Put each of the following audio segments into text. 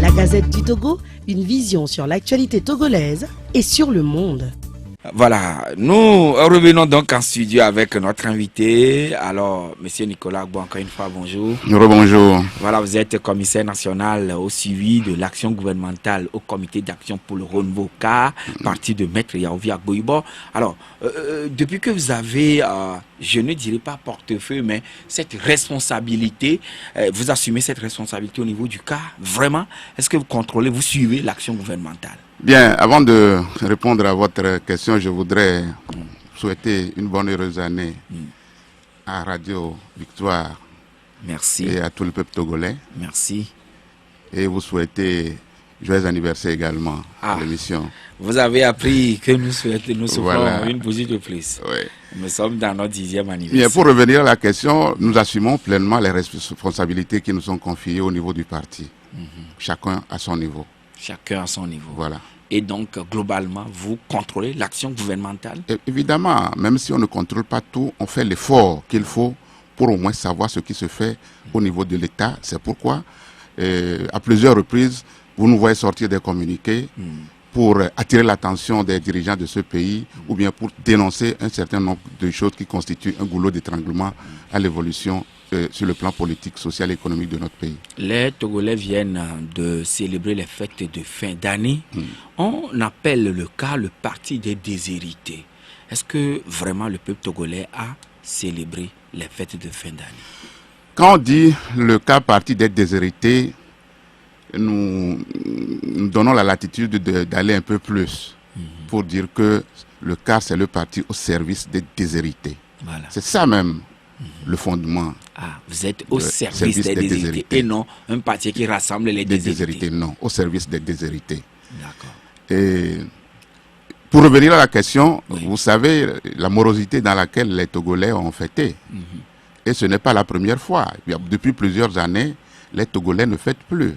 La Gazette du Togo, une vision sur l'actualité togolaise et sur le monde. Voilà, nous revenons donc en studio avec notre invité. Alors, monsieur Nicolas Agbo, encore une fois, bonjour. Bonjour. Voilà, vous êtes commissaire national au suivi de l'action gouvernementale au comité d'action pour le renouveau CAR, parti de Maître Yaovi Agboibo. Alors, depuis que vous avez, je ne dirais pas portefeuille, mais cette responsabilité, vous assumez cette responsabilité au niveau du CAR, vraiment, est-ce que vous contrôlez, vous suivez l'action gouvernementale? Bien, avant de répondre à votre question, je voudrais souhaiter une bonne heureuse année à Radio Victoire. Merci. Et à tout le peuple togolais. Merci. Et vous souhaiter joyeux anniversaire également à l'émission. Vous avez appris que nous souhaitons voilà. Une position de plus. Oui. Nous sommes dans notre 10e anniversaire. Bien, pour revenir à la question, nous assumons pleinement les responsabilités qui nous sont confiées au niveau du parti. Chacun à son niveau. Chacun à son niveau. Voilà. Et donc, globalement, vous contrôlez l'action gouvernementale? Évidemment, même si on ne contrôle pas tout, on fait l'effort qu'il faut pour au moins savoir ce qui se fait au niveau de l'État. C'est pourquoi, à plusieurs reprises, vous nous voyez sortir des communiqués pour attirer l'attention des dirigeants de ce pays ou bien pour dénoncer un certain nombre de choses qui constituent un goulot d'étranglement à l'évolution sur le plan politique, social et économique de notre pays. Les Togolais viennent de célébrer les fêtes de fin d'année. On appelle le CAR le parti des déshérités. Est-ce que vraiment le peuple togolais a célébré les fêtes de fin d'année? Quand on dit le CAR parti des déshérités, nous donnons la latitude d'aller un peu plus pour dire que le CAR c'est le parti au service des déshérités. Voilà. C'est ça même. Le fondement. Ah, vous êtes au service des déshérités et non un parti qui rassemble les déshérités. Non, au service des déshérités. D'accord. Et pour revenir à la question, vous savez la morosité dans laquelle les Togolais ont fêté. Et ce n'est pas la première fois. Depuis plusieurs années, les Togolais ne fêtent plus.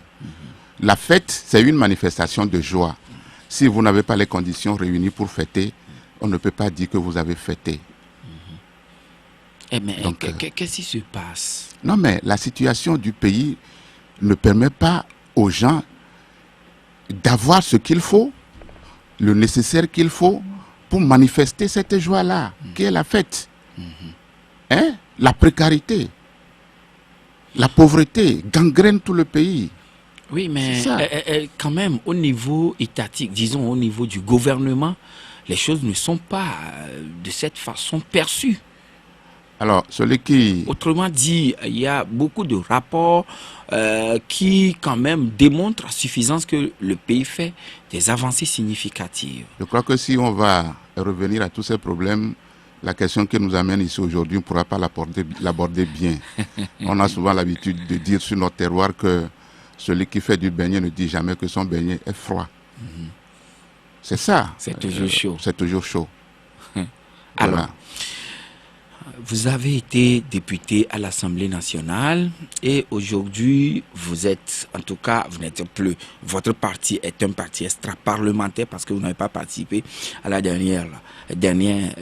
La fête, c'est une manifestation de joie. Si vous n'avez pas les conditions réunies pour fêter, on ne peut pas dire que vous avez fêté. Mais qu'est-ce qui se passe? Non, mais la situation du pays ne permet pas aux gens d'avoir ce qu'il faut, le nécessaire qu'il faut pour manifester cette joie-là, qui est la fête. Hein? La précarité, la pauvreté gangrène tout le pays. Oui, mais quand même, au niveau étatique, disons au niveau du gouvernement, les choses ne sont pas de cette façon perçues. Alors, celui qui... Autrement dit, il y a beaucoup de rapports qui, quand même, démontrent à suffisance que le pays fait des avancées significatives. Je crois que si on va revenir à tous ces problèmes, la question qui nous amène ici aujourd'hui, on ne pourra pas l'aborder bien. On a souvent l'habitude de dire sur notre terroir que celui qui fait du beignet ne dit jamais que son beignet est froid. C'est ça. C'est toujours chaud. C'est toujours chaud. Alors, voilà. Vous avez été député à l'Assemblée nationale et aujourd'hui, vous êtes, en tout cas, vous n'êtes plus. Votre parti est un parti extra-parlementaire parce que vous n'avez pas participé à la dernière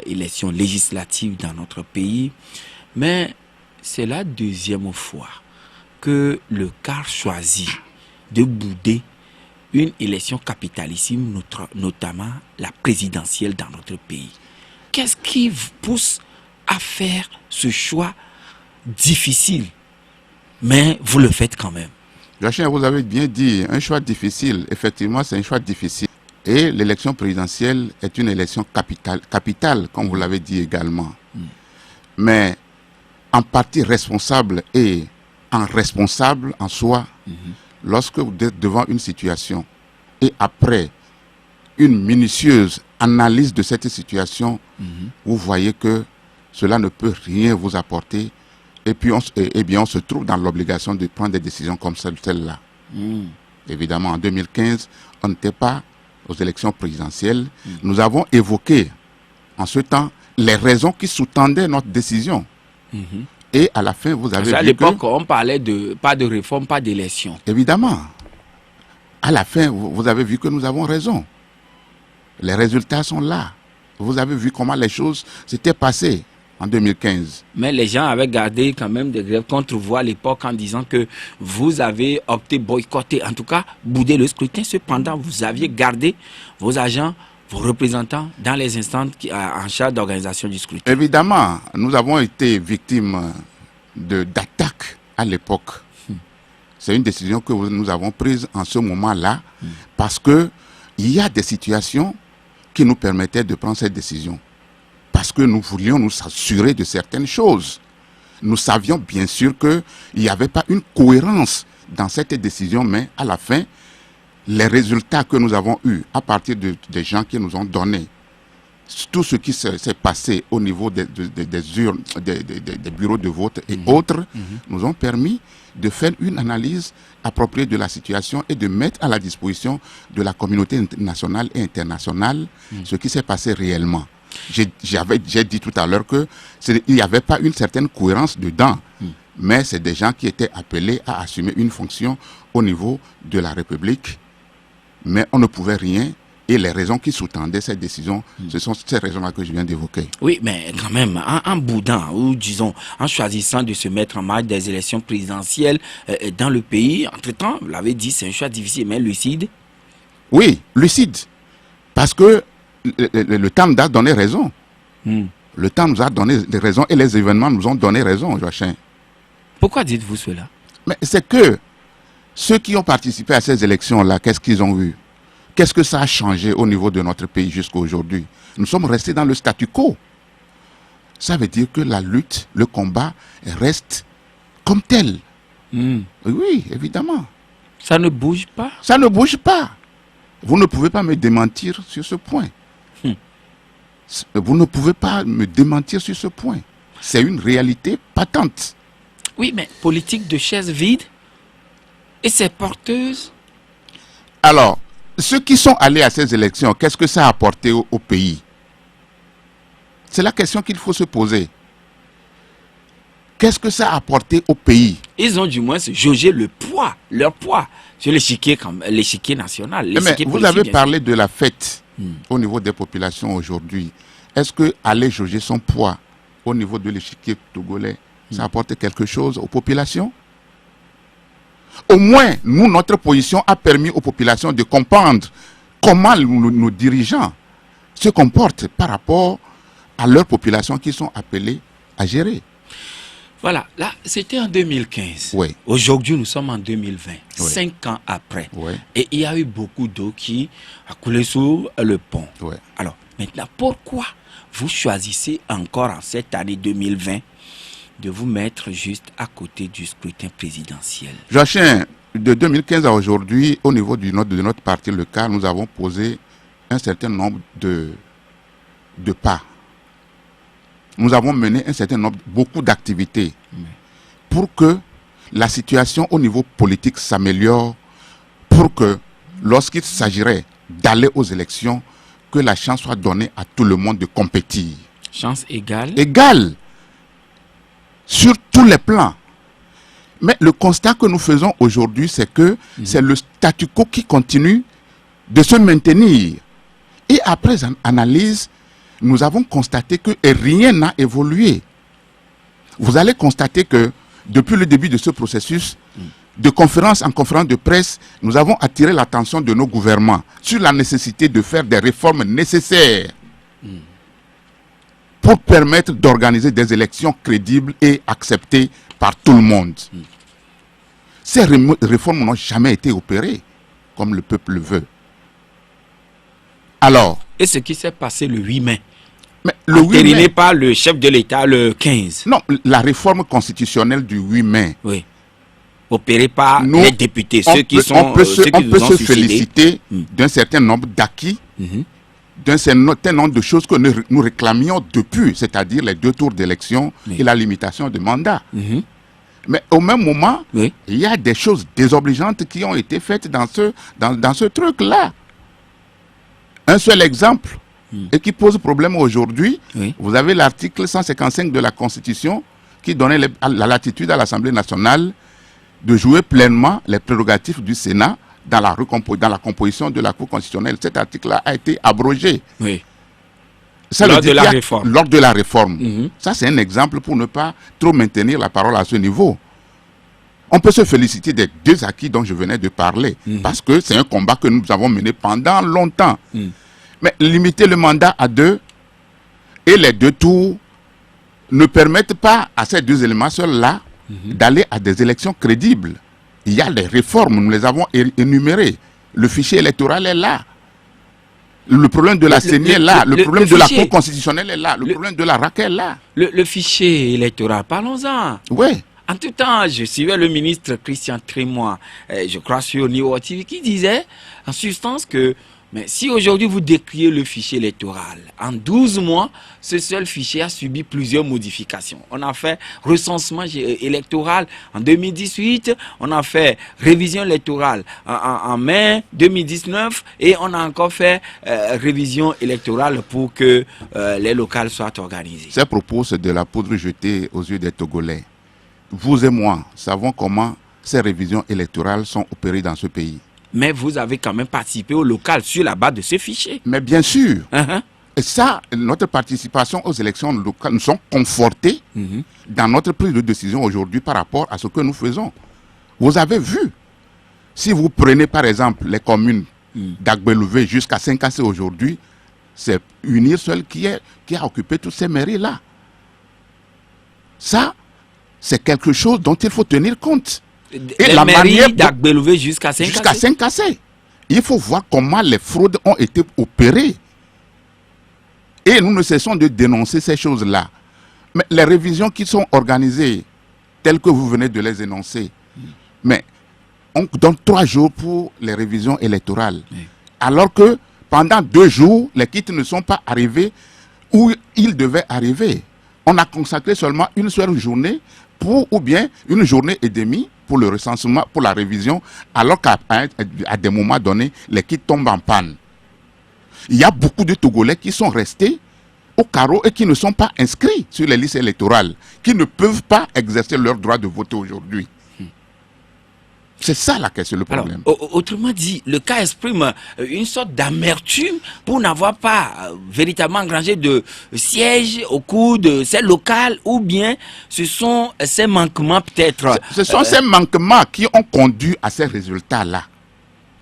élection législative dans notre pays. Mais c'est la deuxième fois que le CAR choisit de bouder une élection capitalissime, notamment la présidentielle dans notre pays. Qu'est-ce qui vous pousse à faire ce choix difficile, mais vous le faites quand même? Joachim, vous avez bien dit, un choix difficile. Effectivement, c'est un choix difficile. Et l'élection présidentielle est une élection capitale, comme vous l'avez dit également. Mais en partie responsable et en responsable en soi, lorsque vous êtes devant une situation et après une minutieuse analyse de cette situation, vous voyez que cela ne peut rien vous apporter. Et puis, on se trouve dans l'obligation de prendre des décisions comme celle-là. Évidemment, en 2015, on n'était pas aux élections présidentielles. Nous avons évoqué, en ce temps, les raisons qui sous-tendaient notre décision. Et à la fin, vous avez vu à l'époque, on parlait de pas de réforme, pas d'élection. Évidemment. À la fin, vous avez vu que nous avons raison. Les résultats sont là. Vous avez vu comment les choses s'étaient passées. en 2015. Mais les gens avaient gardé quand même des grèves contre vous à l'époque en disant que vous avez opté boycotter, en tout cas bouder le scrutin. Cependant, vous aviez gardé vos agents, vos représentants dans les instances en charge d'organisation du scrutin. Évidemment, nous avons été victimes d'attaques à l'époque. C'est une décision que nous avons prise en ce moment-là parce qu'il y a des situations qui nous permettaient de prendre cette décision. Parce que nous voulions nous assurer de certaines choses. Nous savions bien sûr qu'il n'y avait pas une cohérence dans cette décision, mais à la fin, les résultats que nous avons eus à partir des gens qui nous ont donné, tout ce qui s'est passé au niveau des urnes, des bureaux de vote et autres, nous ont permis de faire une analyse appropriée de la situation et de mettre à la disposition de la communauté nationale et internationale ce qui s'est passé réellement. J'ai dit tout à l'heure qu'il n'y avait pas une certaine cohérence dedans, mais c'est des gens qui étaient appelés à assumer une fonction au niveau de la République, mais on ne pouvait rien. Et les raisons qui sous-tendaient cette décision, ce sont ces raisons-là que je viens d'évoquer. Oui, mais quand même, en boudant, ou disons, en choisissant de se mettre en marge des élections présidentielles dans le pays, entre-temps, vous l'avez dit, c'est un choix difficile, mais lucide. Oui, lucide. Parce que le temps nous a donné raison. Le temps nous a donné raison et les événements nous ont donné raison, Joachim. Pourquoi dites-vous cela? Mais c'est que ceux qui ont participé à ces élections-là, qu'est-ce qu'ils ont eu? Qu'est-ce que ça a changé au niveau de notre pays jusqu'à aujourd'hui? Nous sommes restés dans le statu quo. Ça veut dire que la lutte, le combat reste comme tel. Oui, évidemment. Ça ne bouge pas? Ça ne bouge pas. Vous ne pouvez pas me démentir sur ce point. Vous ne pouvez pas me démentir sur ce point. C'est une réalité patente. Oui, mais politique de chaises vides et c'est porteuse. Alors, ceux qui sont allés à ces élections, qu'est-ce que ça a apporté au pays? C'est la question qu'il faut se poser. Qu'est-ce que ça a apporté au pays? Ils ont du moins jaugé le poids, leur poids, sur l'échiquier national. Mais vous avez parlé de la fête au niveau des populations aujourd'hui. Est-ce que aller jauger son poids au niveau de l'échiquier togolais, ça apporte quelque chose aux populations? Au moins, nous, notre position a permis aux populations de comprendre comment nos dirigeants se comportent par rapport à leurs populations qui sont appelées à gérer. Voilà, là, c'était en 2015. Oui. Aujourd'hui, nous sommes en 2020, Oui. 5 ans après. Oui. Et il y a eu beaucoup d'eau qui a coulé sous le pont. Oui. Alors, maintenant, pourquoi vous choisissez encore en cette année 2020 de vous mettre juste à côté du scrutin présidentiel? Joachim, de 2015 à aujourd'hui, au niveau de notre parti, le CAR, nous avons posé un certain nombre de pas. Nous avons mené beaucoup d'activités pour que la situation au niveau politique s'améliore, pour que lorsqu'il s'agirait d'aller aux élections, que la chance soit donnée à tout le monde de compétir. Chance égale? Égale. Sur tous les plans. Mais le constat que nous faisons aujourd'hui, c'est que c'est le statu quo qui continue de se maintenir. Et après analyse, nous avons constaté que rien n'a évolué. Vous allez constater que depuis le début de ce processus, de conférence en conférence de presse, nous avons attiré l'attention de nos gouvernements sur la nécessité de faire des réformes nécessaires pour permettre d'organiser des élections crédibles et acceptées par tout le monde. Ces réformes n'ont jamais été opérées comme le peuple le veut. Alors, Et ce qui s'est passé le 8 mai, mais le 8 entériné mai, par le chef de l'État le 15. non, la réforme constitutionnelle du 8 mai, Oui. Opéré par Nous, les députés, on ceux qui peut- sont on peut se, ceux qui on nous peut ont se succédé. féliciter d'un certain nombre d'acquis, d'un certain nombre de choses que nous réclamions depuis, c'est-à-dire les 2 tours d'élection et la limitation de mandat. Mais au même moment, Oui. il y a des choses désobligeantes qui ont été faites dans ce truc-là. Un seul exemple, et qui pose problème aujourd'hui, Oui. vous avez l'article 155 de la Constitution qui donnait la latitude à l'Assemblée nationale de jouer pleinement les prérogatives du Sénat dans la composition de la Cour constitutionnelle. Cet article-là a été abrogé. Oui. Ça veut Lors dire de la qu'il y a- réforme. Lors de la réforme. Mhm. Ça, c'est un exemple pour ne pas trop maintenir la parole à ce niveau. On peut se féliciter des deux acquis dont je venais de parler, parce que c'est un combat que nous avons mené pendant longtemps. Mais limiter le mandat à 2 et les 2 tours ne permettent pas à ces 2 éléments seuls-là d'aller à des élections crédibles. Il y a les réformes, nous les avons énumérées. Le fichier électoral est là. Le problème de la CENI est là. Le problème de la Cour constitutionnelle est là. Le problème de la RAC est là. Le fichier électoral, parlons-en. Oui. En tout temps, je suivais le ministre Christian Trémois, je crois sur Niwo TV, qui disait en substance que mais si aujourd'hui vous décriez le fichier électoral, en 12 mois, ce seul fichier a subi plusieurs modifications. On a fait recensement électoral en 2018, on a fait révision électorale en mai 2019 et on a encore fait révision électorale pour que les locales soient organisées. Ces propos, c'est de la poudre jetée aux yeux des Togolais. Vous et moi savons comment ces révisions électorales sont opérées dans ce pays. Mais vous avez quand même participé au local sur la base de ce fichier. Mais bien sûr. Et ça, notre participation aux élections locales, nous sommes confortés dans notre prise de décision aujourd'hui par rapport à ce que nous faisons. Vous avez vu, si vous prenez par exemple les communes d'Agbelouvé jusqu'à Saint-Cassé aujourd'hui, c'est Unir seul qui a occupé toutes ces mairies-là. Ça, c'est quelque chose dont il faut tenir compte. Et la mairie d'Agbelouvé jusqu'à Saint-Cassé. Jusqu'à Saint-Cassé. Il faut voir comment les fraudes ont été opérées. Et nous ne cessons de dénoncer ces choses-là. Mais les révisions qui sont organisées, telles que vous venez de les énoncer, mais on donne 3 jours pour les révisions électorales. Alors que pendant 2 jours, les kits ne sont pas arrivés où ils devaient arriver. On a consacré seulement une seule journée ou bien une journée et demie pour le recensement, pour la révision, alors qu'à des moments donnés, les kits tombent en panne. Il y a beaucoup de Togolais qui sont restés au carreau et qui ne sont pas inscrits sur les listes électorales, qui ne peuvent pas exercer leur droit de voter aujourd'hui. C'est ça la question, le problème. Alors, autrement dit, le cas exprime une sorte d'amertume pour n'avoir pas véritablement engrangé de sièges au cours de ces locales, ou bien ce sont ces manquements peut-être... Ce sont ces manquements qui ont conduit à ces résultats-là.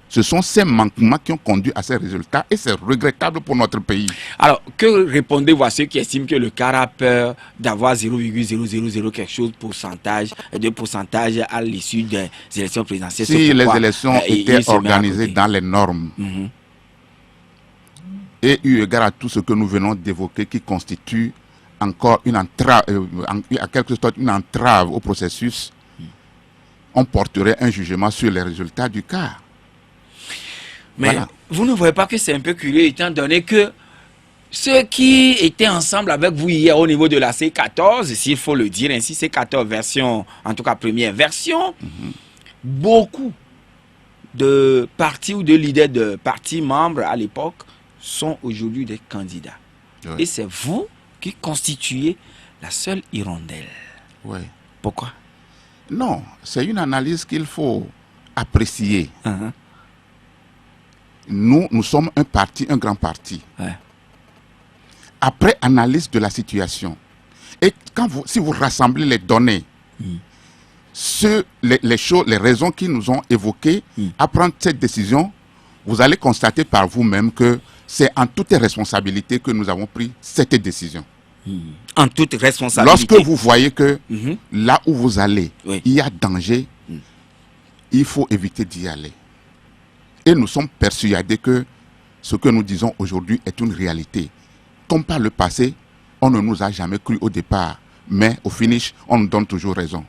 Ce sont ces manquements qui ont conduit à ces résultats et c'est regrettable pour notre pays. Alors, que répondez-vous à ceux qui estiment que le CAR a peur d'avoir 0,000 quelque chose de pourcentage à l'issue des élections présidentielles? Si les élections étaient organisées dans les normes et eu égard à tout ce que nous venons d'évoquer qui constitue encore une entrave, à quelque sorte une entrave au processus, on porterait un jugement sur les résultats du CAR. Mais voilà. Vous ne voyez pas que c'est un peu curieux étant donné que ceux qui étaient ensemble avec vous hier au niveau de la C14, s'il faut le dire ainsi, C14 version, en tout cas première version, beaucoup de partis ou de leaders de partis membres à l'époque sont aujourd'hui des candidats. Oui. Et c'est vous qui constituez la seule hirondelle. Oui. Pourquoi? Non, c'est une analyse qu'il faut apprécier. Nous sommes un parti, un grand parti. Ouais. Après analyse de la situation, et si vous rassemblez les données, les raisons qui nous ont évoquées à prendre cette décision, vous allez constater par vous-même que c'est en toute responsabilité que nous avons pris cette décision. En toute responsabilité. Lorsque vous voyez que là où vous allez, il y a danger, il faut éviter d'y aller. Et nous sommes persuadés que ce que nous disons aujourd'hui est une réalité. Comme par le passé, on ne nous a jamais cru au départ, mais au finish, on nous donne toujours raison.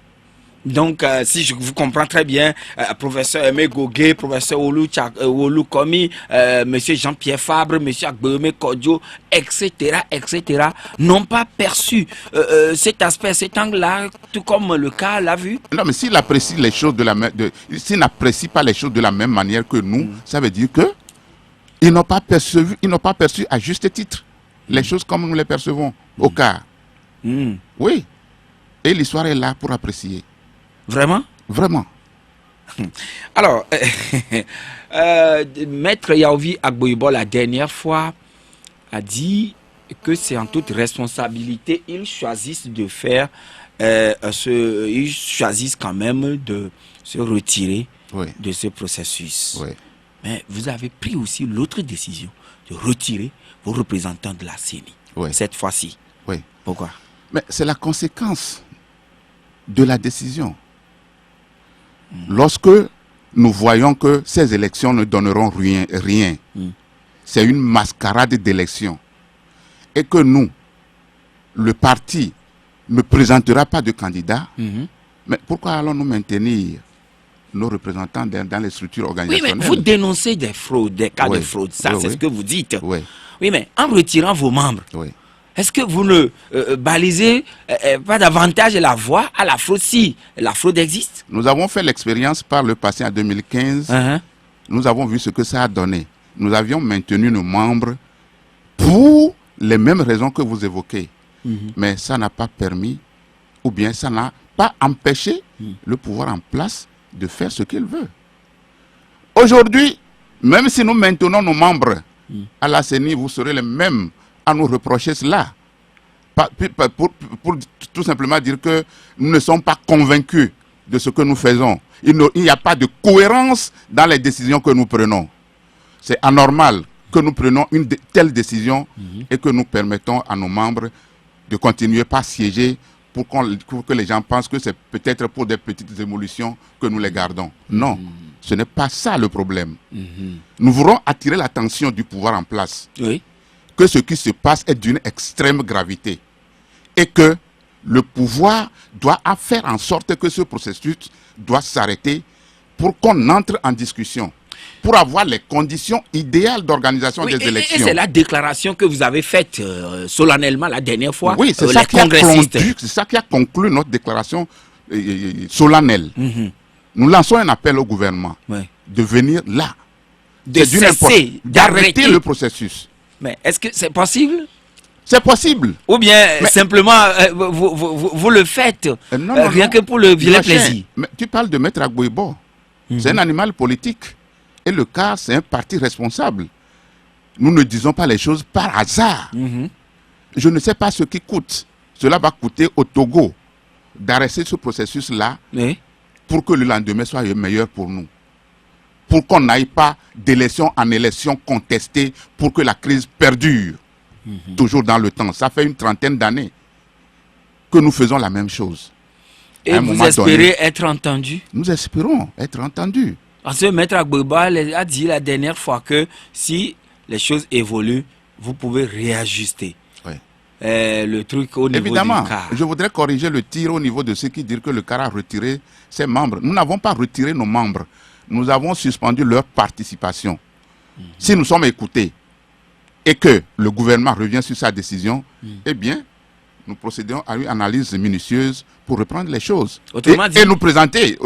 Donc, si je vous comprends très bien, professeur Aimé Gogué, professeur Olu Komi, monsieur Jean-Pierre Fabre, monsieur Agbeome Kodjo, etc., n'ont pas perçu cet aspect, cet angle-là, tout comme le cas l'a vu. Non, mais s'il apprécie les choses s'il n'apprécie pas les choses de la même manière que nous, ça veut dire que ils n'ont pas perçu à juste titre les choses comme nous les percevons au cas. Oui. Et l'histoire est là pour apprécier. Vraiment? Vraiment. Alors, Maître Yaovi Agboibo, la dernière fois, a dit que c'est en toute responsabilité, ils choisissent de faire ils choisissent quand même de se retirer Oui. de ce processus. Oui. Mais vous avez pris aussi l'autre décision de retirer vos représentants de la CENI. Oui. Cette fois-ci. Oui. Pourquoi? Mais c'est la conséquence de la décision. Lorsque nous voyons que ces élections ne donneront rien, c'est une mascarade d'élections, et que nous, le parti, ne présentera pas de candidat, mais pourquoi allons-nous maintenir nos représentants dans les structures Oui, organisationnelles? mais vous dénoncez des fraudes, des cas Oui. de fraude. Ça, Oui, c'est oui. ce que vous dites. Oui, Oui, mais en retirant vos membres, oui. est-ce que vous ne balisez pas davantage la voie à la fraude si la fraude existe? Nous avons fait l'expérience par le passé en 2015. Nous avons vu ce que ça a donné. Nous avions maintenu nos membres pour les mêmes raisons que vous évoquez. Mais ça n'a pas permis, ou bien ça n'a pas empêché le pouvoir en place de faire ce qu'il veut. Aujourd'hui, même si nous maintenons nos membres à la CENI, vous serez les mêmes à nous reprocher cela. Pour tout simplement dire que nous ne sommes pas convaincus de ce que nous faisons. Il n'y a pas de cohérence dans les décisions que nous prenons. C'est anormal que nous prenions une telle décision et que nous permettons à nos membres de continuer par siéger pour que les gens pensent que c'est peut-être pour des petites évolutions que nous les gardons. Non, ce n'est pas ça le problème. Nous voulons attirer l'attention du pouvoir en place. Oui. Que ce qui se passe est d'une extrême gravité et que le pouvoir doit faire en sorte que ce processus doit s'arrêter pour qu'on entre en discussion, pour avoir les conditions idéales d'organisation Oui, des et élections. c'est la déclaration que vous avez faite solennellement la dernière fois. Oui, c'est ça, ça qui a conclu notre déclaration solennelle. Nous lançons un appel au gouvernement de venir là, de cesser, d'arrêter le processus. Mais est-ce que c'est possible? C'est possible. Ou bien simplement vous le faites rien que pour le vilain plaisir? Mais tu parles de Maître Agboibo. C'est un animal politique. Et le cas, c'est un parti responsable. Nous ne disons pas les choses par hasard. Je ne sais pas ce qui coûte. Cela va coûter au Togo d'arrêter ce processus-là pour que le lendemain soit meilleur pour nous. Pour qu'on n'aille pas d'élection en élection contestée pour que la crise perdure. Toujours dans le temps. Ça fait une trentaine d'années que nous faisons la même chose. Et vous espérez être entendu? Nous espérons être entendus. Parce que Maître Agboibo a dit la dernière fois que si les choses évoluent, vous pouvez réajuster. Oui. Le truc au niveau Évidemment, du CAR. je voudrais corriger le tir au niveau de ceux qui disent que le CAR a retiré ses membres. Nous n'avons pas retiré nos membres. Nous avons suspendu leur participation. Si nous sommes écoutés et que le gouvernement revient sur sa décision, eh bien, nous procédons à une analyse minutieuse pour reprendre les choses et nous présenter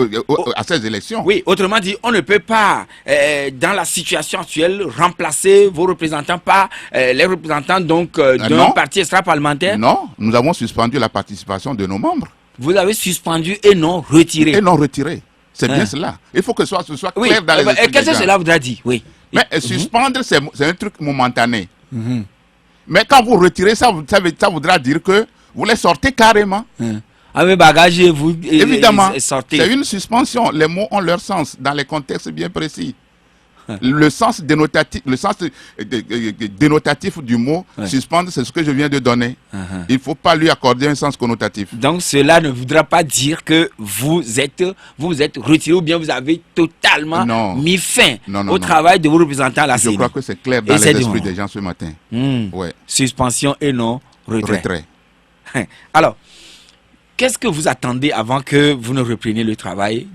à ces élections. Oui, autrement dit, on ne peut pas, dans la situation actuelle, remplacer vos représentants par les représentants d'un parti extra-parlementaire. Non, nous avons suspendu la participation de nos membres. Vous avez suspendu et non retiré. Et non retiré. C'est bien cela. Il faut que ce soit clair dans les esprits. Qu'est-ce que cela voudra dire? Oui. Mais suspendre, c'est un truc momentané. Mais quand vous retirez, ça voudra dire que vous les sortez carrément. Avec bagage, vous évidemment, sortez. C'est une suspension. Les mots ont leur sens dans les contextes bien précis. Le sens dénotatif, du mot suspendre, c'est ce que je viens de donner. Il ne faut pas lui accorder un sens connotatif. Donc cela ne voudra pas dire que vous êtes retiré ou bien vous avez totalement mis fin au travail de vos représentants à la CENI. Je crois que c'est clair dans les esprits des gens ce matin. Suspension et non retrait. Alors, qu'est-ce que vous attendez avant que vous ne repreniez le travail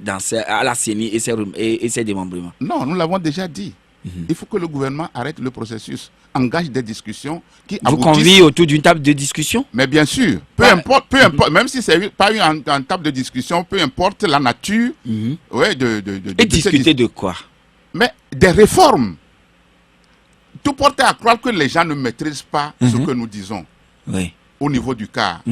à la CENI et ses démembrements? Non, nous l'avons déjà dit. Il faut que le gouvernement arrête le processus, engage des discussions qui aboutissent. Vous conviez autour d'une table de discussion? Mais bien sûr, peu importe, même si c'est pas une table de discussion, peu importe la nature. Et discuter de quoi? Mais des réformes. Tout porte à croire que les gens ne maîtrisent pas ce que nous disons au niveau du CAR.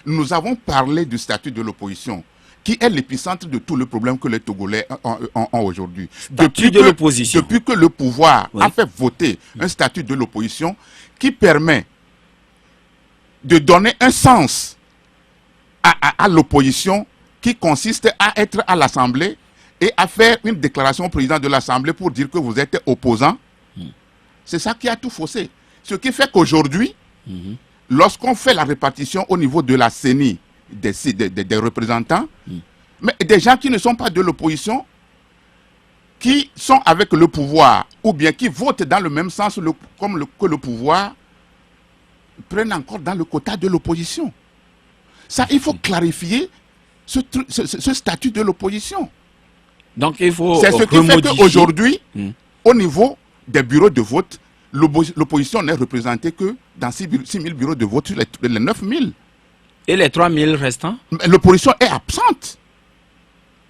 Nous avons parlé du statut de l'opposition, qui est l'épicentre de tout le problème que les Togolais ont aujourd'hui. Depuis que le pouvoir a fait voter un statut de l'opposition qui permet de donner un sens à l'opposition qui consiste à être à l'Assemblée et à faire une déclaration au président de l'Assemblée pour dire que vous êtes opposant. C'est ça qui a tout faussé. Ce qui fait qu'aujourd'hui, lorsqu'on fait la répartition au niveau de la CENI des représentants, mais des gens qui ne sont pas de l'opposition, qui sont avec le pouvoir, ou bien qui votent dans le même sens que le pouvoir, prennent encore dans le quota de l'opposition. Ça, il faut clarifier ce statut de l'opposition. Donc il faut c'est ce qui fait qu'aujourd'hui, au niveau des bureaux de vote, l'opposition n'est représentée que dans 6 000 bureaux de vote sur les 9 000. Et les 3 000 restants? L'opposition est absente.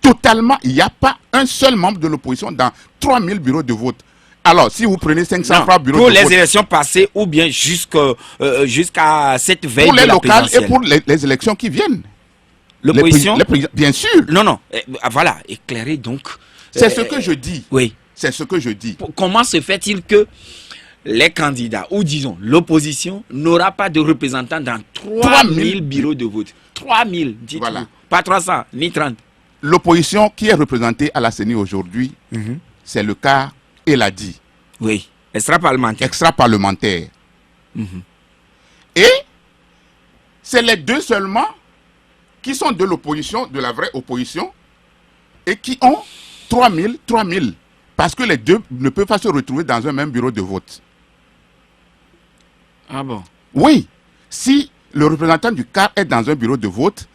Totalement, il n'y a pas un seul membre de l'opposition dans 3 000 bureaux de vote. Alors, si vous prenez 500 francs bureaux de vote... Pour les élections passées ou bien jusqu'à cette veille de la pour les locales présidentielle. Et pour les élections qui viennent. L'opposition? Bien sûr. Non. Voilà, éclairez donc. C'est ce que je dis. Oui. C'est ce que je dis. Comment se fait-il que les candidats, ou disons l'opposition, n'aura pas de représentants dans 3 000 bureaux de vote? 3 000, dites-vous. Voilà. Pas 300, ni 30. L'opposition qui est représentée à la CENI aujourd'hui, c'est le cas Eladi. Oui, extra-parlementaire. Extra-parlementaire. Et c'est les deux seulement qui sont de l'opposition, de la vraie opposition, et qui ont 3 000. Parce que les deux ne peuvent pas se retrouver dans un même bureau de vote. Ah bon? Oui. Si le représentant du CAR est dans un bureau de vote,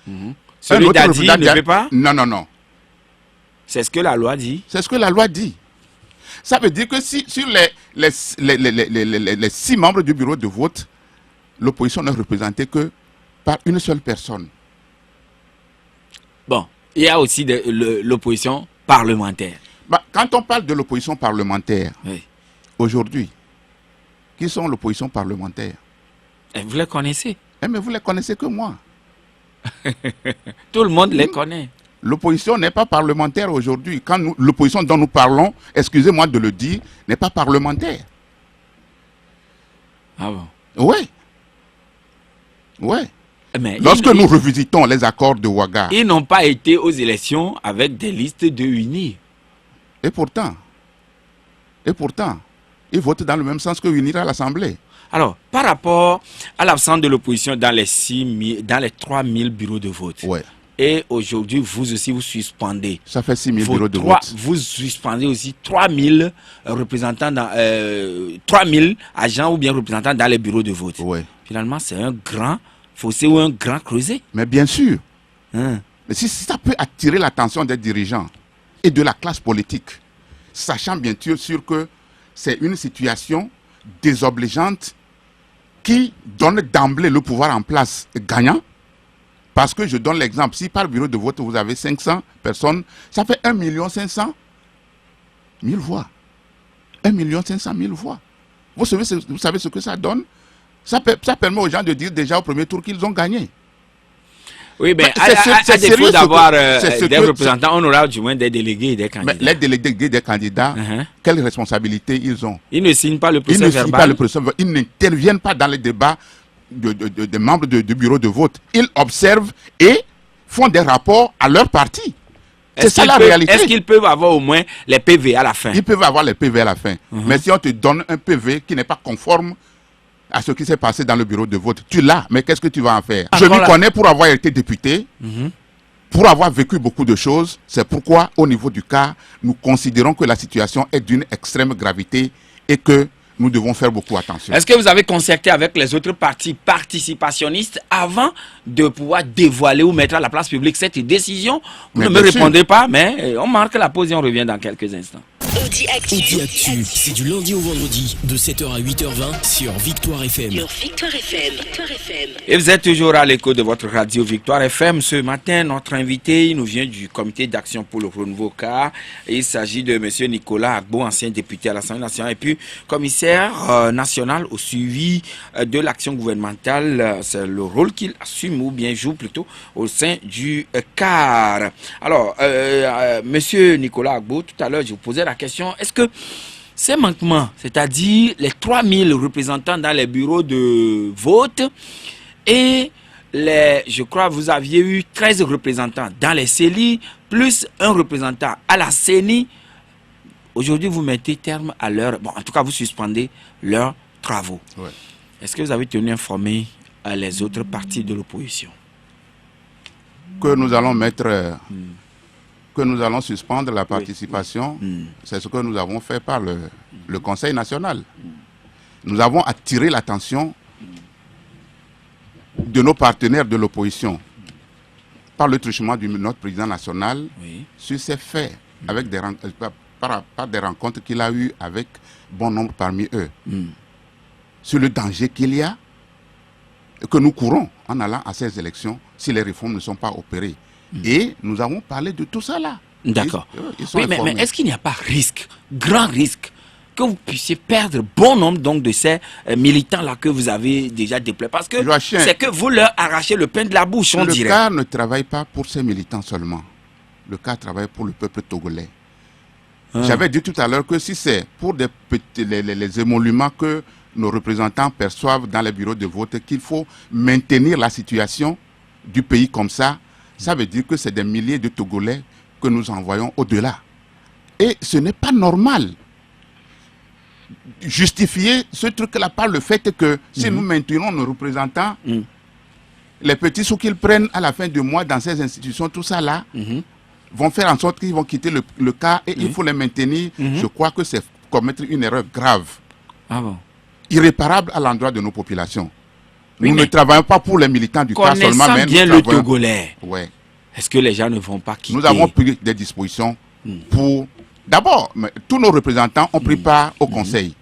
celui d'Adi ne peut pas? Non. C'est ce que la loi dit? C'est ce que la loi dit. Ça veut dire que si sur les 6 membres du bureau de vote, l'opposition n'est représentée que par une seule personne. Bon, il y a aussi l'opposition parlementaire. Quand on parle de l'opposition parlementaire, oui. Aujourd'hui, qui sont l'opposition parlementaire? Et vous les connaissez? Mais vous les connaissez que moi. Tout le monde les connaît. L'opposition n'est pas parlementaire aujourd'hui. Quand l'opposition dont nous parlons, excusez-moi de le dire, n'est pas parlementaire. Ah bon? Oui. Mais lorsque nous revisitons les accords de Ouaga... Ils n'ont pas été aux élections avec des listes de UNIR. Et pourtant, ils votent dans le même sens que UNIR à l'Assemblée. Alors, par rapport à l'absence de l'opposition dans les 3 000 bureaux de vote, et aujourd'hui, vous aussi, vous suspendez. Ça fait 6 000 bureaux de vote. Vous suspendez aussi 3 000 représentants, 3 000 agents ou bien représentants dans les bureaux de vote. Finalement, c'est un grand fossé ou un grand creuset. Mais bien sûr. Mais si ça peut attirer l'attention des dirigeants et de la classe politique, sachant bien sûr que c'est une situation désobligeante qui donne d'emblée le pouvoir en place gagnant. Parce que je donne l'exemple, si par bureau de vote vous avez 500 personnes, ça fait 1 500 000 voix. 1 500 000 voix. Vous savez ce que ça donne? Ça permet aux gens de dire déjà au premier tour qu'ils ont gagné. Oui, mais à défaut d'avoir des représentants, on aura du moins des délégués et des candidats. Mais les délégués des candidats, quelles responsabilités ils ont? Ils ne signent pas le procès verbal. Ils n'interviennent pas dans les débats des membres du bureau de vote. Ils observent et font des rapports à leur parti. C'est ça la réalité. Est-ce qu'ils peuvent avoir au moins les PV à la fin? Ils peuvent avoir les PV à la fin. Mais si on te donne un PV qui n'est pas conforme à ce qui s'est passé dans le bureau de vote, tu l'as, mais qu'est-ce que tu vas en faire? Je m'y connais pour avoir été député, pour avoir vécu beaucoup de choses. C'est pourquoi, au niveau du cas, nous considérons que la situation est d'une extrême gravité et que nous devons faire beaucoup attention. Est-ce que vous avez concerté avec les autres partis participationnistes avant de pouvoir dévoiler ou mettre à la place publique cette décision? Vous ne me répondez pas, mais on marque la pause et on revient dans quelques instants. Audi Actu, c'est du lundi au vendredi de 7h à 8h20 sur Victoire FM. Et vous êtes toujours à l'écho de votre radio Victoire FM. Ce matin, notre invité nous vient du comité d'action pour le renouveau CAR. Il s'agit de M. Nicolas Agbo, ancien député à l'Assemblée nationale et puis commissaire national au suivi de l'action gouvernementale. C'est le rôle qu'il assume ou bien joue plutôt au sein du CAR. Alors, M. Nicolas Agbo, tout à l'heure, je vous posais la question, est-ce que ces manquements, c'est-à-dire les 3 000 représentants dans les bureaux de vote, Et je crois que vous aviez eu 13 représentants dans les CELI, plus un représentant à la CENI. Aujourd'hui, vous mettez terme à leur... Bon, en tout cas, vous suspendez leurs travaux. Ouais. Est-ce que vous avez tenu informer les autres partis de l'opposition? Que nous allons mettre... que nous allons suspendre la participation, c'est ce que nous avons fait par le Conseil national. Nous avons attiré l'attention de nos partenaires de l'opposition par le truchement de notre président national sur ces faits, avec par des rencontres qu'il a eues avec bon nombre parmi eux, sur le danger qu'il y a, que nous courons en allant à ces élections si les réformes ne sont pas opérées. Et nous avons parlé de tout ça là. D'accord. Ils sont Oui, mais informés. est-ce qu'il n'y a pas risque, grand risque, que vous puissiez perdre bon nombre donc, de ces militants-là que vous avez déjà déployés? Parce que Joachim, c'est que vous leur arrachez le pain de la bouche, on le dirait. CAR ne travaille pas pour ces militants seulement. Le CAR travaille pour le peuple togolais. J'avais dit tout à l'heure que si c'est pour les émoluments que nos représentants perçoivent dans les bureaux de vote qu'il faut maintenir la situation du pays comme ça, ça veut dire que c'est des milliers de Togolais que nous envoyons au-delà. Et ce n'est pas normal. Justifier ce truc-là par le fait que si nous maintenons nos représentants, les petits sous qu'ils prennent à la fin du mois dans ces institutions, tout ça là, vont faire en sorte qu'ils vont quitter le cas et il faut les maintenir. Je crois que c'est commettre une erreur grave, irréparable à l'endroit de nos populations. Nous ne travaillons pas pour les militants du cas seulement, mais bien le Togolais. Ouais. Est-ce que les gens ne vont pas quitter? Nous avons pris des dispositions pour... D'abord, tous nos représentants ont pris part au Conseil.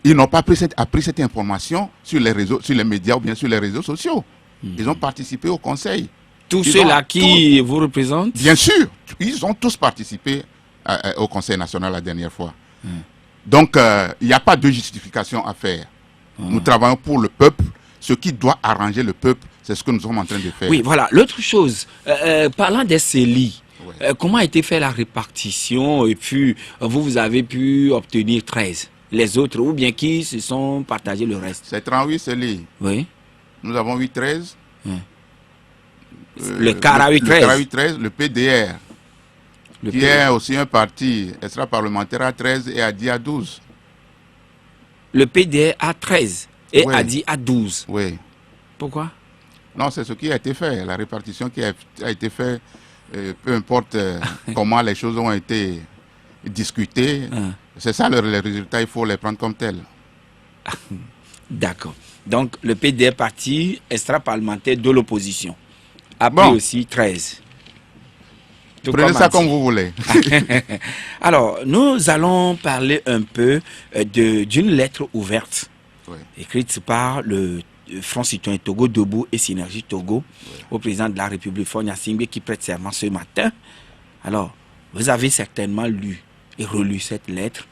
Ils n'ont pas pris cette information sur les réseaux, sur les médias ou bien sur les réseaux sociaux. Ils ont participé au Conseil. Tous ceux-là qui vous représentent? Bien sûr, ils ont tous participé au Conseil national la dernière fois. Donc, il n'y a pas de justification à faire. Nous travaillons pour le peuple. Ce qui doit arranger le peuple, c'est ce que nous sommes en train de faire. Oui, voilà. L'autre chose, parlant des CELI, comment a été fait la répartition? Et puis, vous avez pu obtenir 13. Les autres, ou bien qui se sont partagés le reste? C'est 38 CELI. Oui. Nous avons 8-13. Le CAR a eu 13. Le CAR a eu 13. Le PDR, qui est aussi un parti extra-parlementaire, à 13 et ADI à 12. Le PDR a 13 et ADI à 12. Oui. Pourquoi? Non, c'est ce qui a été fait. La répartition qui a été faite, peu importe comment les choses ont été discutées, c'est ça les résultats, il faut les prendre comme tels. D'accord. Donc, le PDR, parti extra-parlementaire de l'opposition, a pris aussi 13. Prenez ça comme vous voulez. Alors, nous allons parler un peu d'une lettre ouverte, écrite par le Front Citoyen Togo Debout et Synergie Togo, au président de la République, Faure Gnassingbé, qui prête serment ce matin. Alors, vous avez certainement lu et relu cette lettre.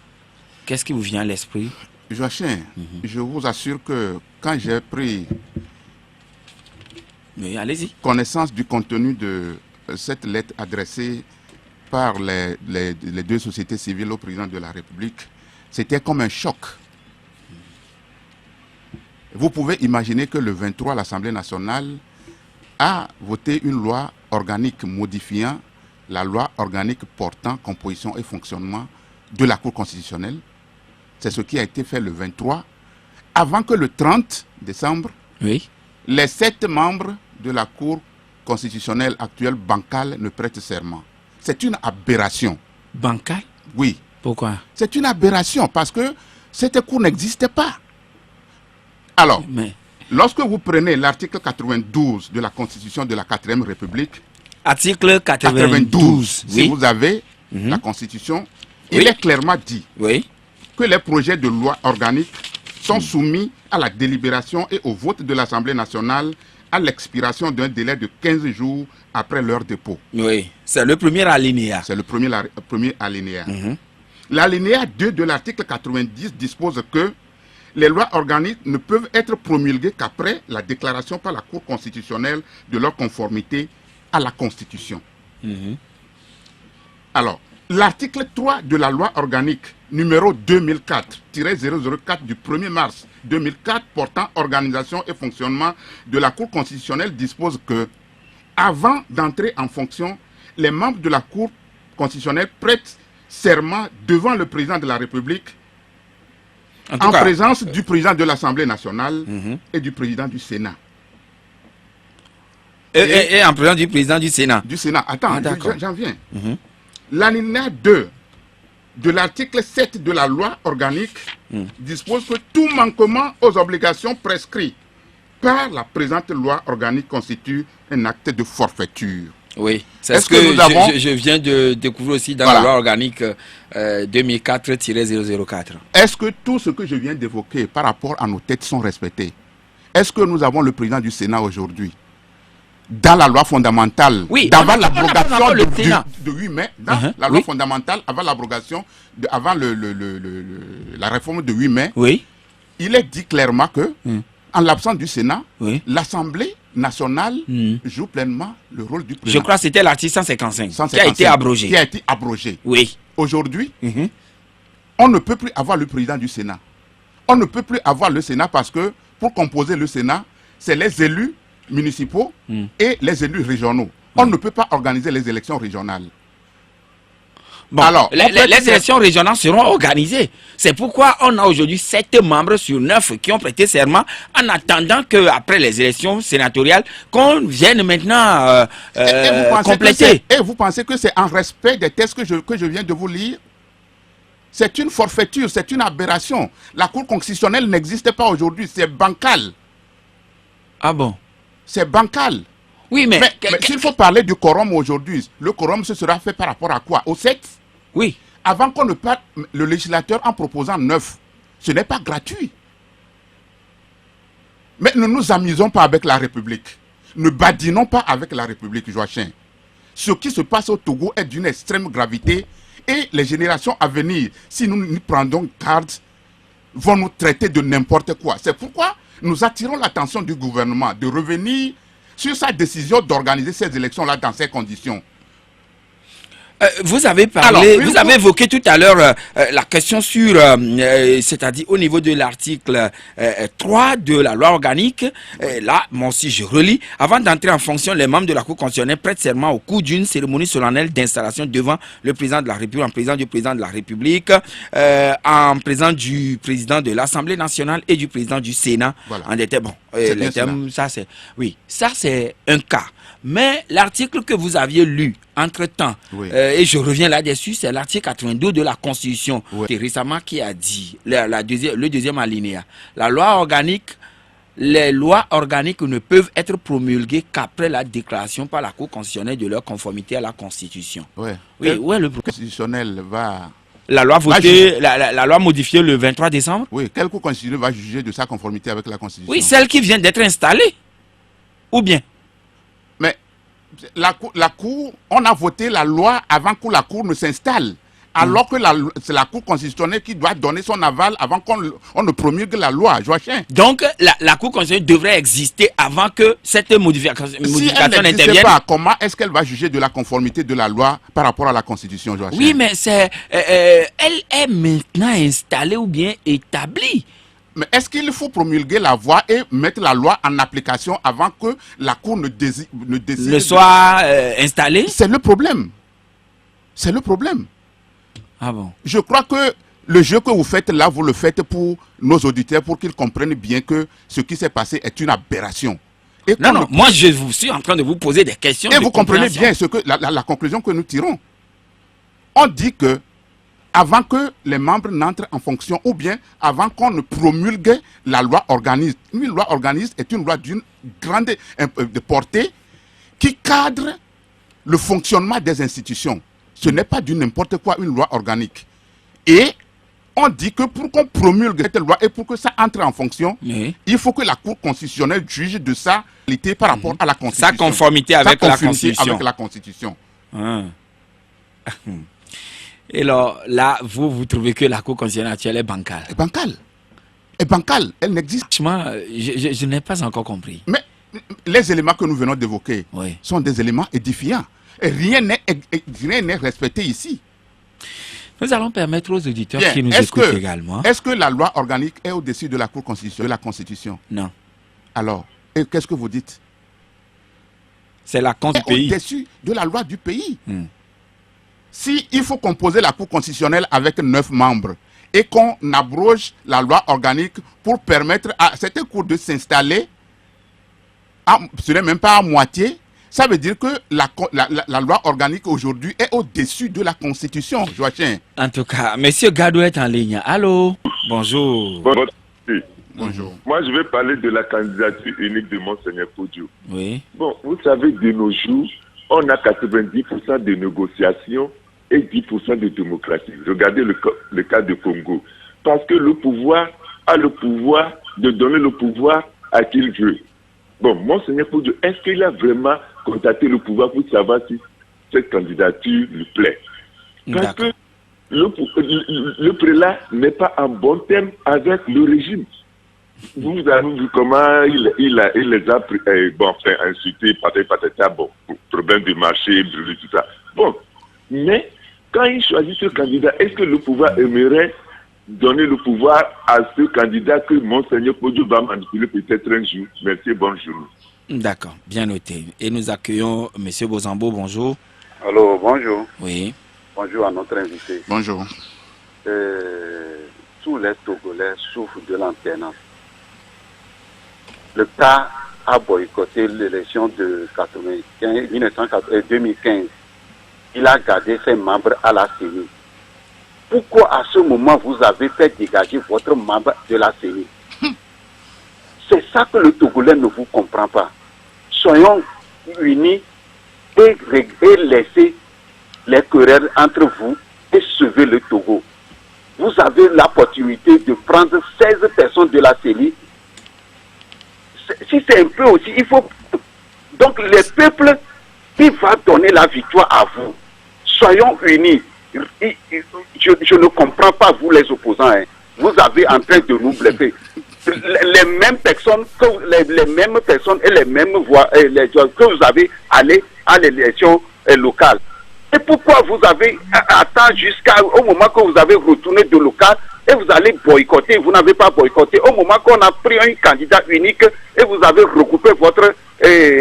Qu'est-ce qui vous vient à l'esprit? Joachim, je vous assure que quand j'ai pris connaissance du contenu de cette lettre adressée par les deux sociétés civiles au président de la République, c'était comme un choc. Vous pouvez imaginer que le 23, l'Assemblée nationale a voté une loi organique modifiant la loi organique portant composition et fonctionnement de la Cour constitutionnelle. C'est ce qui a été fait le 23, avant que le 30 décembre, les 7 membres de la Cour constitutionnelle actuelle bancale ne prêtent serment. C'est une aberration. Bancale? Oui. Pourquoi? C'est une aberration parce que cette Cour n'existait pas. Alors, lorsque vous prenez l'article 92 de la Constitution de la 4e République, article 92, si vous avez la Constitution, il est clairement dit que les projets de loi organique sont soumis à la délibération et au vote de l'Assemblée nationale à l'expiration d'un délai de 15 jours après leur dépôt. Oui, c'est le premier alinéa. C'est le premier alinéa. L'alinéa 2 de l'article 90 dispose que les lois organiques ne peuvent être promulguées qu'après la déclaration par la Cour constitutionnelle de leur conformité à la Constitution. Alors, L'article 3 de la loi organique numéro 2004-004 du 1er mars 2004 portant organisation et fonctionnement de la Cour constitutionnelle dispose que, avant d'entrer en fonction, les membres de la Cour constitutionnelle prêtent serment devant le président de la République en présence du président de l'Assemblée nationale et du président du Sénat. Et en présence du président du Sénat. Du Sénat. Attends, j'en viens. L'alinéa 2 de l'article 7 de la loi organique dispose que tout manquement aux obligations prescrites par la présente loi organique constitue un acte de forfaiture. Oui, c'est ce que je viens de découvrir aussi dans la loi organique 2004-004. Est-ce que tout ce que je viens d'évoquer par rapport à nos têtes sont respectés? Est-ce que nous avons le président du Sénat aujourd'hui? Dans la loi fondamentale, avant l'abrogation de 8 mai, dans la loi fondamentale, avant l'abrogation, avant la réforme de 8 mai, il est dit clairement que, en l'absence du Sénat, l'Assemblée nationale joue pleinement le rôle du président. Je crois que c'était l'article 155 qui a été abrogé. Qui a été abrogé. Oui. Aujourd'hui, on ne peut plus avoir le président du Sénat. On ne peut plus avoir le Sénat parce que, pour composer le Sénat, c'est les élus municipaux et les élus régionaux. On ne peut pas organiser les élections régionales. Bon, alors, les élections régionales seront organisées. C'est pourquoi on a aujourd'hui 7 membres sur 9 qui ont prêté serment en attendant qu'après les élections sénatoriales, qu'on vienne maintenant compléter. Et vous pensez que c'est en respect des textes que je viens de vous lire? C'est une forfaiture, c'est une aberration. La Cour constitutionnelle n'existe pas aujourd'hui, c'est bancal. Ah bon? C'est bancal. Oui, mais s'il faut parler du quorum aujourd'hui, le quorum ce sera fait par rapport à quoi? Au 7? Oui. Avant qu'on ne parte, le législateur en proposant 9, ce n'est pas gratuit. Mais ne nous amusons pas avec la République. Ne badinons pas avec la République, Joachim. Ce qui se passe au Togo est d'une extrême gravité et les générations à venir, si nous n'y prendons garde, vont nous traiter de n'importe quoi. C'est pourquoi nous attirons l'attention du gouvernement de revenir sur sa décision d'organiser ces élections-là dans ces conditions. Vous avez parlé, vous avez évoqué tout à l'heure la question sur, c'est-à-dire au niveau de l'article 3 de la loi organique. Là, moi aussi je relis. Avant d'entrer en fonction, les membres de la Cour constitutionnelle prêtent serment au cours d'une cérémonie solennelle d'installation devant le président de la République, en présence du président de la République, en présence du président de l'Assemblée nationale et du président du Sénat. Voilà. En détail, bon, les termes, ça c'est, oui, ça c'est un cas. Mais l'article que vous aviez lu entre-temps, et je reviens là-dessus, c'est l'article 82 de la Constitution, qui récemment qui a dit, le deuxième alinéa, la loi organique, les lois organiques ne peuvent être promulguées qu'après la déclaration par la Cour constitutionnelle de leur conformité à la Constitution. Oui, le constitutionnel va... La loi votée, la loi modifiée le 23 décembre. Oui, quelle Cour constitutionnelle va juger de sa conformité avec la Constitution? Oui, celle qui vient d'être installée. Ou bien? Mais la Cour, on a voté la loi avant que la Cour ne s'installe. Alors que c'est la Cour constitutionnelle qui doit donner son aval avant qu'on ne promulgue la loi, Joachim. Donc, la Cour constitutionnelle devrait exister avant que cette modification elle n'existe pas, comment est-ce qu'elle va juger de la conformité de la loi par rapport à la Constitution, Joachim? Oui, mais elle est maintenant installée ou bien établie. Mais est-ce qu'il faut promulguer la loi et mettre la loi en application avant que la Cour ne décide soit installée? C'est le problème. C'est le problème. Ah bon? Je crois que le jeu que vous faites là, vous le faites pour nos auditeurs, pour qu'ils comprennent bien que ce qui s'est passé est une aberration. Et non, moi je suis en train de vous poser des questions. Et vous comprenez bien ce que la conclusion que nous tirons. On dit que avant que les membres n'entrent en fonction, ou bien avant qu'on ne promulgue la loi organique. Une loi organique est une loi d'une grande portée qui cadre le fonctionnement des institutions. Ce n'est pas du n'importe quoi une loi organique. Et on dit que pour qu'on promulgue cette loi et pour que ça entre en fonction, il faut que la Cour constitutionnelle juge de sa qualité par rapport à la Constitution. Sa conformité avec la Constitution. Ah. Et alors, là, vous trouvez que la Cour constitutionnelle actuelle est bancale? Est bancale. Est bancale. Elle n'existe pas. Franchement, je n'ai pas encore compris. Mais les éléments que nous venons d'évoquer sont des éléments édifiants. Et rien n'est respecté ici. Nous allons permettre aux auditeurs Bien. qui nous écoutent également. Est-ce que la loi organique est au-dessus de la Cour constitutionnelle, de la Constitution? Non. Alors, et qu'est-ce que vous dites? C'est la Constitution du pays. Au-dessus de la loi du pays. Si il faut composer la Cour constitutionnelle avec 9 membres et qu'on abroge la loi organique pour permettre à certaines cours de s'installer, ce n'est même pas à moitié, ça veut dire que la loi organique aujourd'hui est au-dessus de la Constitution, Joachim. En tout cas, Monsieur Gadou est en ligne. Allô? Bonjour. Bonjour. Moi, je vais parler de la candidature unique de Monseigneur Podio. Oui. Bon, vous savez, de nos jours, on a 90% de négociations et 10% de démocratie. Regardez le cas du Congo. Parce que le pouvoir a le pouvoir de donner le pouvoir à qui il veut. Bon, Monseigneur Podio, est-ce qu'il a vraiment contacté le pouvoir pour savoir si cette candidature lui plaît? Parce que le prélat n'est pas en bon terme avec le régime. Vous avez vu comment il les a insultés, bon, problème du marché, brûlé, tout ça. Bon, mais quand il choisit ce candidat, est-ce que le pouvoir aimerait donner le pouvoir à ce candidat que Monseigneur Podio va manipuler peut-être un jour? Merci, bonjour. D'accord, bien noté. Et nous accueillons Monsieur Bozambo, bonjour. Allô, bonjour. Oui. Bonjour à notre invité. Bonjour. Tous les Togolais souffrent de l'alternance. Le cas a boycotté l'élection de 2015. Il a gardé ses membres à la CENI. Pourquoi à ce moment vous avez fait dégager votre membre de la CENI? C'est ça que le Togolais ne vous comprend pas. Soyons unis et laissez les querelles entre vous et sauver le Togo. Vous avez l'opportunité de prendre 16 personnes de la CENI. Si c'est un peu aussi, il faut... Donc le peuple qui va donner la victoire à vous. Soyons unis. Je ne comprends pas vous les opposants. Hein. Vous avez en train de nous blesser. Les mêmes personnes et les mêmes voix que vous avez allé à l'élection locale. Et pourquoi vous avez attendu jusqu'au moment que vous avez retourné de local et vous allez boycotter? Vous n'avez pas boycotté. Au moment qu'on a pris un candidat unique et vous avez regroupé votre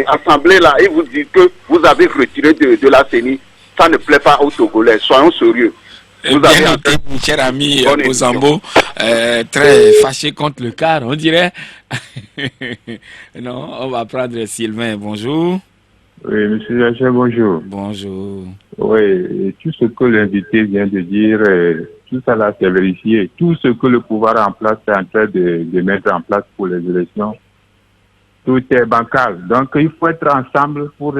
assemblée là et vous dites que vous avez retiré de la CENI, ça ne plaît pas aux Togolais. Soyons sérieux. Vous avez été, mon cher ami Bozambo, très fâché contre le car, on dirait. Non, on va prendre Sylvain. Bonjour. Oui, monsieur Jachet, bonjour. Bonjour. Oui, et tout ce que l'invité vient de dire, tout ça là, c'est vérifié. Tout ce que le pouvoir en place est en train de mettre en place pour les élections, tout est bancal. Donc, il faut être ensemble pour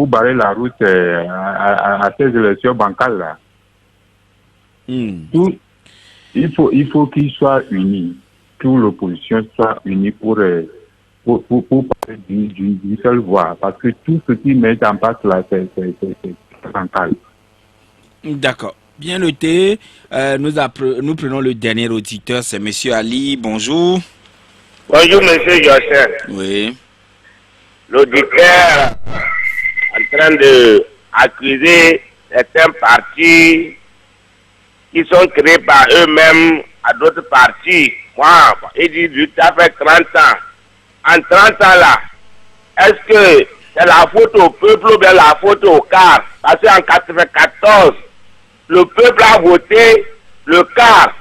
barrer la route à ces élections bancales là. Il faut qu'ils soient unis, que l'opposition soit unie pour parler d'une seule voix, parce que tout ce qu'ils mettent en place là, c'est bancal. D'accord. Bien noté. Nous prenons le dernier auditeur, c'est Monsieur Ali. Bonjour. Bonjour, Monsieur Joseph. Oui. L'auditeur en train d'accuser certains partis qui sont créés par eux-mêmes à d'autres partis. Moi, il dit ça fait 30 ans. En 30 ans là, est-ce que c'est la faute au peuple ou bien la faute au CAR? Parce qu'en 1994, le peuple a voté le CAR.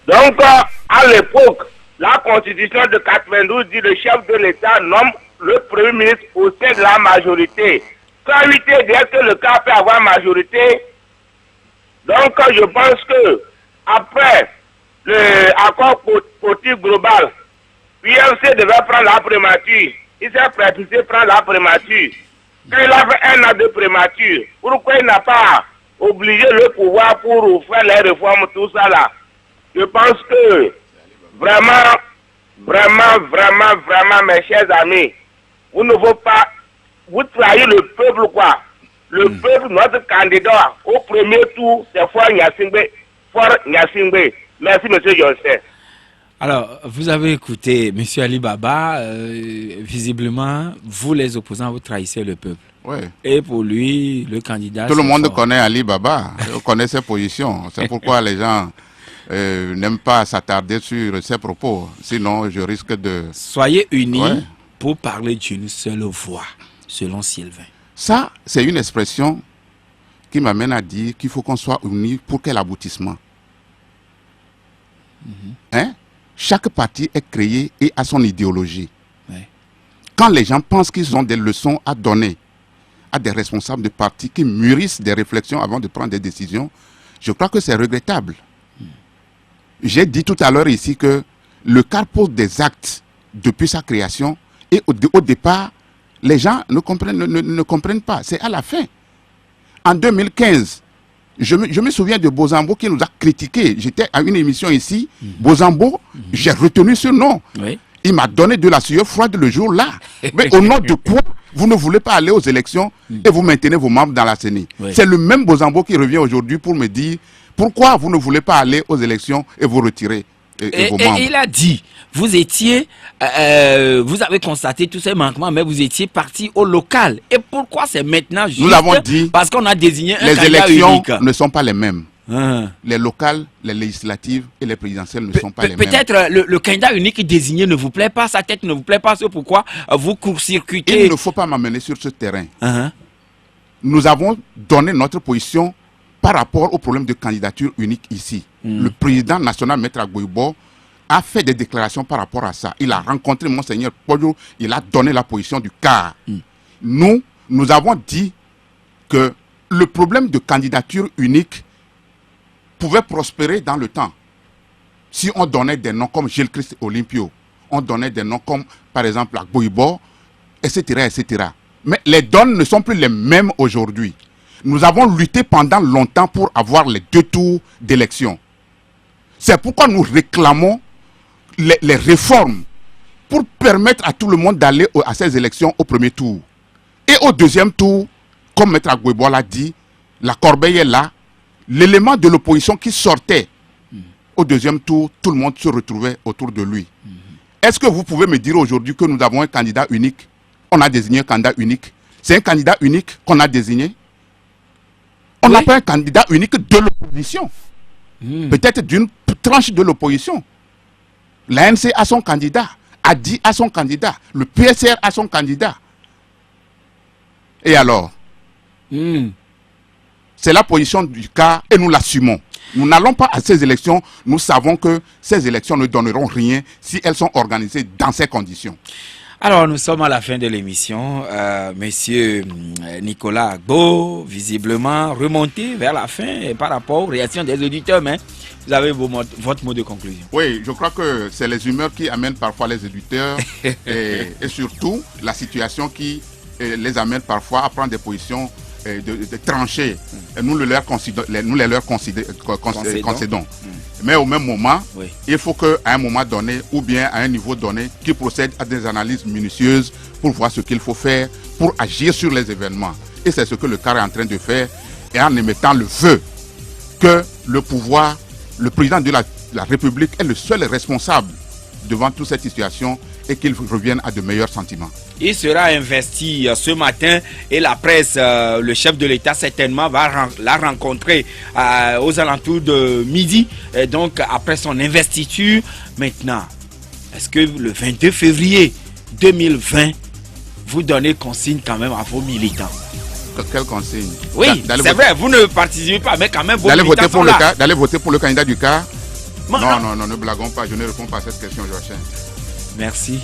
Donc, à l'époque, la constitution de 92 dit que le chef de l'État nomme le Premier ministre au sein de la majorité. Quand il dit que le CAR peut avoir majorité, donc je pense que après l'accord politique global, l'UMC devait prendre la primature. Il s'est précisé prendre la primature. Quand il a fait 1 an de primature, pourquoi il n'a pas obligé le pouvoir pour faire les réformes, tout ça là? Je pense que vraiment, mes chers amis, vous ne voulez pas, vous trahissez le peuple quoi. Le peuple, notre candidat au premier tour, c'est Fort Nyasingbe. Merci, monsieur Joseph. Alors, vous avez écouté Monsieur Ali Baba. Visiblement, vous les opposants, vous trahissez le peuple. Ouais. Et pour lui, le candidat... Tout le monde fort. connaît Ali Baba, connaît ses positions. C'est pourquoi les gens n'aiment pas s'attarder sur ses propos. Sinon, je risque de... Soyez unis Ouais. pour parler d'une seule voix, selon Sylvain. Ça, c'est une expression qui m'amène à dire qu'il faut qu'on soit unis pour quel aboutissement. Hein? Chaque parti est créé et a son idéologie. Ouais. Quand les gens pensent qu'ils ont des leçons à donner à des responsables de partis qui mûrissent des réflexions avant de prendre des décisions, je crois que c'est regrettable. J'ai dit tout à l'heure ici que le carpos des actes depuis sa création, et au départ, les gens ne comprennent pas. C'est à la fin. En 2015, je me souviens de Bozambo qui nous a critiqué. J'étais à une émission ici. Bozambo, j'ai retenu ce nom. Oui. Il m'a donné de la sueur froide le jour-là. Mais au nom de quoi vous ne voulez pas aller aux élections et vous maintenez vos membres dans la CENI? Oui. C'est le même Bozambo qui revient aujourd'hui pour me dire pourquoi vous ne voulez pas aller aux élections et vous retirer vos membres. Et il a dit, vous avez constaté tous ces manquements, mais vous étiez parti au local. Et pourquoi c'est maintenant juste Nous l'avons dit, parce qu'on a désigné un les candidat élections unique. ne sont pas les mêmes. Hein. Les locales, les législatives et les présidentielles ne sont pas les mêmes. Peut-être le candidat unique désigné ne vous plaît pas, sa tête ne vous plaît pas, c'est pourquoi vous court-circuitez. Il ne faut pas m'amener sur ce terrain. Hein. Nous avons donné notre position par rapport au problème de candidature unique ici. Le président national, Maître Agboibo, a fait des déclarations par rapport à ça. Il a rencontré Monseigneur Poyo, il a donné la position du CAR. Nous avons dit que le problème de candidature unique pouvait prospérer dans le temps. Si on donnait des noms comme Gilles Christ Olympio, on donnait des noms comme, par exemple, Agboibo, etc., etc. Mais les donnes ne sont plus les mêmes aujourd'hui. Nous avons lutté pendant longtemps pour avoir les 2 tours d'élection. C'est pourquoi nous réclamons les réformes pour permettre à tout le monde d'aller à ces élections au premier tour. Et au deuxième tour, comme Maître Agboibo l'a dit, la corbeille est là. L'élément de l'opposition qui sortait au deuxième tour, tout le monde se retrouvait autour de lui. Est-ce que vous pouvez me dire aujourd'hui que nous avons un candidat unique? On a désigné un candidat unique. C'est un candidat unique qu'on a désigné. On n'a pas un candidat unique de l'opposition. Peut-être d'une tranche de l'opposition. L'ANC a son candidat. ADI a son candidat. Le PSR a son candidat. Et alors? C'est la position du CAR et nous l'assumons. Nous n'allons pas à ces élections. Nous savons que ces élections ne donneront rien si elles sont organisées dans ces conditions. Alors, nous sommes à la fin de l'émission. Monsieur Nicolas Agbo, visiblement remonté vers la fin et par rapport aux réactions des auditeurs, mais vous avez votre mot de conclusion. Oui, je crois que c'est les humeurs qui amènent parfois les auditeurs et surtout la situation qui les amène parfois à prendre des positions de trancher. Nous les leur concédons. Mais au même moment, il faut qu'à un moment donné, ou bien à un niveau donné, qu'ils procèdent à des analyses minutieuses pour voir ce qu'il faut faire, pour agir sur les événements. Et c'est ce que le CAR est en train de faire, et en émettant le vœu que le pouvoir, le président de la République est le seul responsable devant toute cette situation et qu'il revienne à de meilleurs sentiments. Il sera investi ce matin et la presse, le chef de l'État certainement va la rencontrer aux alentours de midi, et donc après son investiture. Maintenant, est-ce que le 22 février 2020, vous donnez consigne quand même à vos militants? Quelle consigne? Oui, c'est vrai, vous ne participez pas, mais quand même vos militants sont là. D'aller voter pour le candidat du CAR? Non, ne blaguons pas, je ne réponds pas à cette question, Joachim. Merci,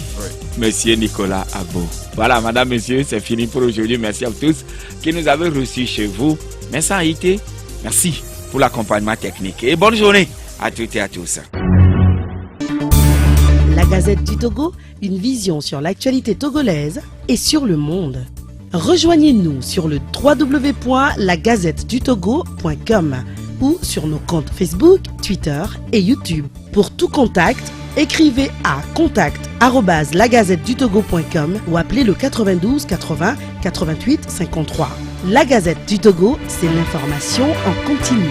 monsieur Nicolas Agbo. Voilà, madame, monsieur, c'est fini pour aujourd'hui. Merci à vous tous qui nous avez reçus chez vous. Merci Haïté. Merci pour l'accompagnement technique. Et bonne journée à toutes et à tous. La Gazette du Togo, une vision sur l'actualité togolaise et sur le monde. Rejoignez-nous sur le www.lagazettedutogo.com ou sur nos comptes Facebook, Twitter et YouTube. Pour tout contact, écrivez à contact@lagazettedutogo.com ou appelez le 92 80 88 53. La Gazette du Togo, c'est l'information en continu.